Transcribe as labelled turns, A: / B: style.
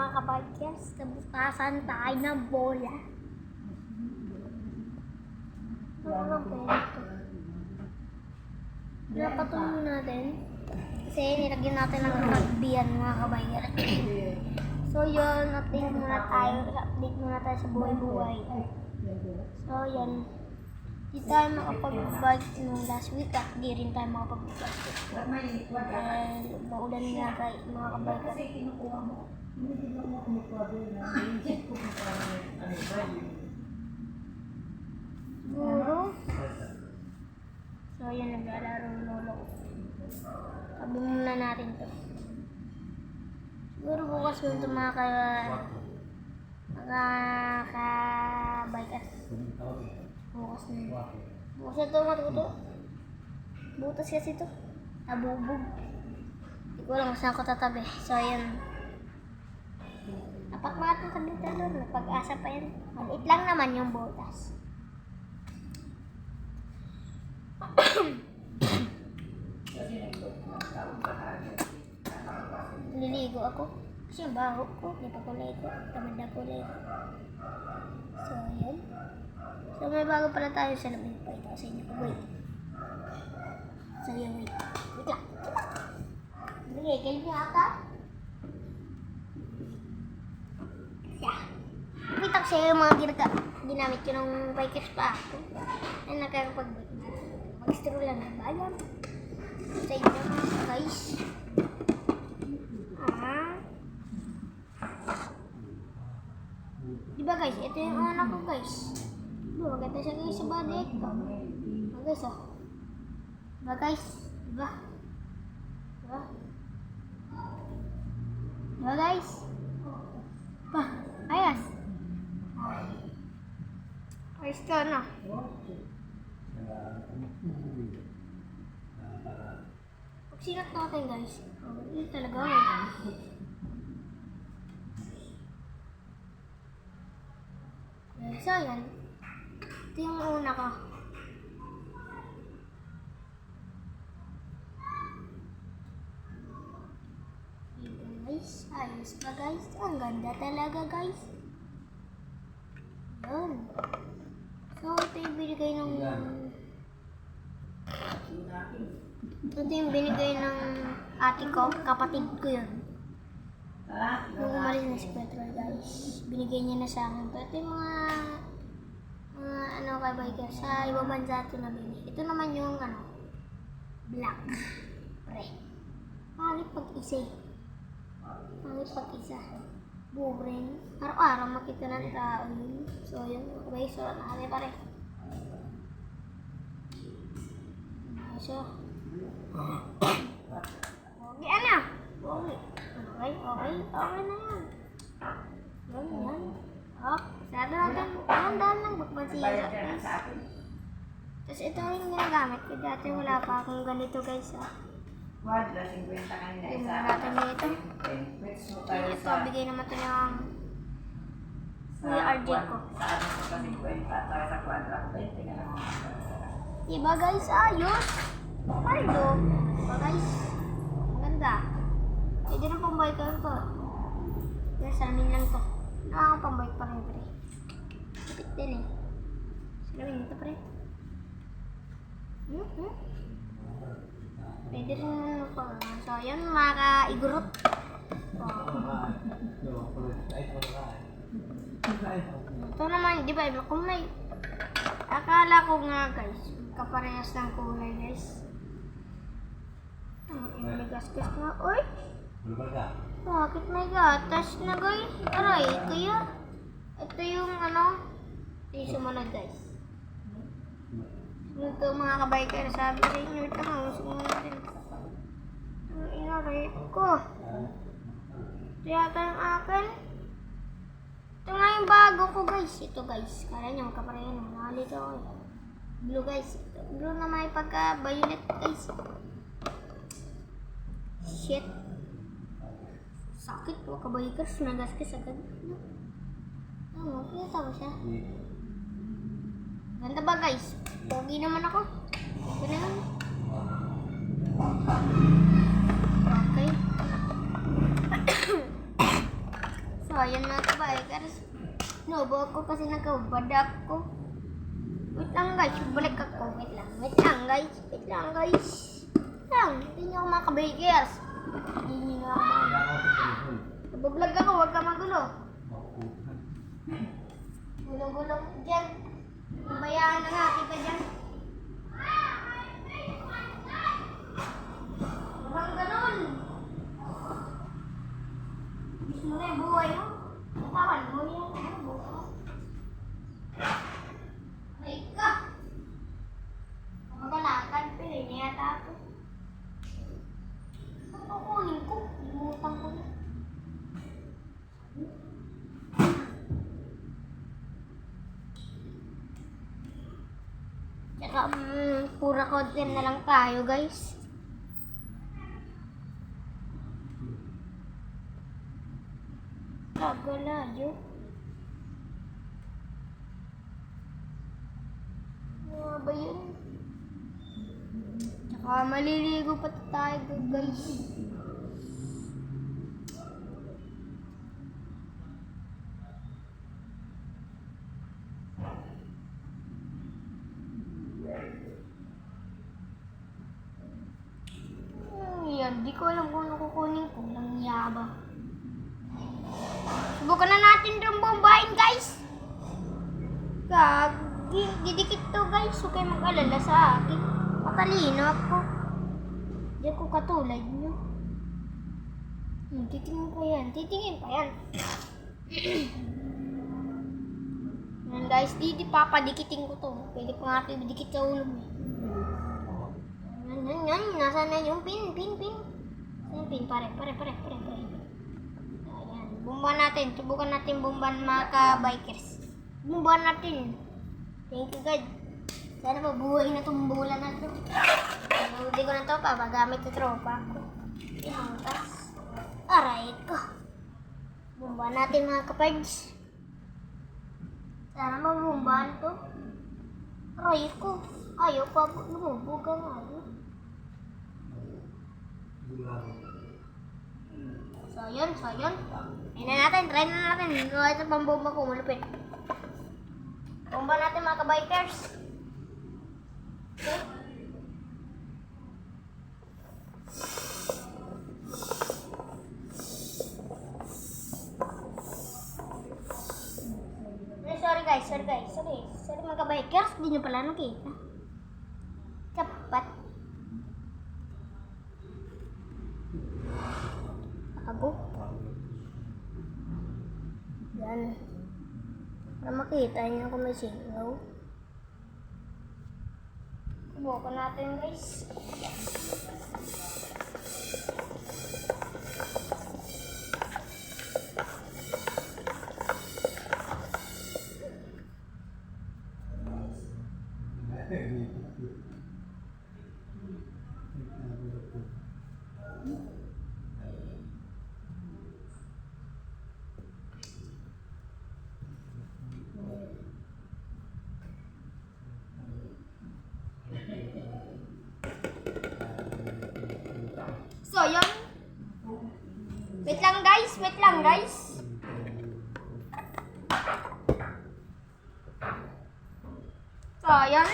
A: mga kabikers, nabukasan tayo ng bola. Ano ang pwede ito? Napatuloy natin. Kasi nilagyan natin ng rugby mga kabikers. So yun, update muna tayo sa buhay-buhay. So yan. Di tayo makapag-bike nung last week at di rin tayo makapag-bike. Dahil maulan nga kayo mga kabikers. Siguro. So yan, naglalaro ng lolo ko. Sabi muna natin to. Siguro bukas mo ito mga bikers. Bukas na yun. Bukas na ito matuto. Butas kasi ito. Nabubog. Hindi ko alam kung saan ko tatabi. So yan. Napakmaat ng tabi doon. Napag-asa pa yan. Maliit lang naman yung butas. Nililigo ako. Kasi yung baho ko. Hindi pa kulay ko. Tamad na kulay ko. So yan. So may bago pala tayo sa lamin pa ito sa inyo. Wait. So yan, wait. Wait lang. Nagigil niya ata. Yeah. Wait ako sa'yo yung mga ginamit ko ng bikers pa ako. Ay nakakapag-bike na. Mag-stroll lang ng bayan. Sa inyo mga guys. Diba guys, ito yung anak ko guys. Diba, maganda siya guys sa body ito. Diba guys, oh. Diba guys? Diba? Diba? Diba guys? Diba? Ayos. Ayos ka na. Pag sinat natin guys. Hindi talaga guys. So yan. Ito yung una ko. Guys, ayos pa guys. Ang ganda talaga guys. Yan. So ito yung binigay ng ate ko. Kapatid ko yun. Nung umalis na si Petrol guys, binigay niya na sa akin. Ito yung mga kabikers sa ibang bansa ito na binigay. Ito naman yung black. Pre. Pangit pag-isa. Pangit pag-isa. Boring. Araw-araw makita ng tao yun. So yun, okay, so nakakaya pare. So, okay na. Okay. Okay na yan. Yan. Oh, sabi natin, dahan lang magpasira guys. Tapos ito yung ginagamit ko. Dati wala pa akong ganito guys. Yung natin dito. Ito, bigay naman ito yung Kuya RJ ko. Diba guys, ayos. Pardo. Diba guys, maganda. Pwede na pang bike ko. Kaya salamin lang to. Nakakapang bike pa rin pre. Kapit din eh. Salamin ito pre. Pwede rin pa. So yan, maka-igurot. Ito naman, di ba? Kung may akala ko nga guys, kaparehas ng kulay guys. May gasgas na. Uy! Bakit may gatas na guys? Aray, kaya ito yung yung sumunod guys. Ito mga kabikers, sabi sa inyo, ito nga, sumunod natin. Ang inaray ko. Ito yata yung akin. Ito nga yung bago ko guys. Ito guys, kala nyo magkaparehan. Nakalito ako eh. Blue guys. Ito, blue na may pagka-violet guys. Shit. Sakit po kabikers. Nagaskas agad. Kita ba siya? Ganda ba guys? Pogi naman ako. Okay na lang. Okay. yan mga kabikers. Nubo ako kasi nagkaubad ako. Wait lang guys, balik ako. Wait lang guys. Wait lang. Hindi niyo ako mga kabikers. Hindi niyo naman. Nagbablog ako, huwag ka magulo. Gulo-gulo dyan. Bayaan na nga kita dyan. Huwag ganun. Gusto mo na yung buhay mo. Katawan mo yan. Ano buhay? Ay ka. Magalakan, pili niya yata ako. Ang kukunin ko. Limutan ko na. Tsaka, pura content na lang tayo, guys. Kagalayo. Ano ba yun? Tsaka, maliligo pa tayo, guys. Yan, di ko alam kung ano kukunin ko. Lang yabang. Subukan na natin itong bombahin, guys. Didikit to, guys. Huwag kayo mag-alala sa akin. Matalino ako. Di ako katulad nyo. Titingin pa yan. Yan, guys. Di papadikitin ko to. Pwede pa nga ito ibidikit sa ulo mo. Yan. Nasaan na yung pin? Yung pin, pare. Ayan. Bumban natin. Subukan natin bumban mga ka-bikers. Bumban natin. Thank you, God. Sana mabuhay na itong bulan na ito. Hindi ko na ito pa. Magamit sa tropa ko. Ihantas. Aray ko. Bumban natin mga kapards. Sana mabumban ito. Aray ko. Ayaw pa. Lumubuga nga. So, yun. Try na natin. Ito pang bomba ko, malupit. Bomba natin mga kabikers. Okay. Sorry mga kabikers. Hindi nyo pala nakita. Kapat. Ako. Yan. Para makita niyo kung may singaw. Subukan natin, guys. So, yun. Wait lang, guys. So, yun.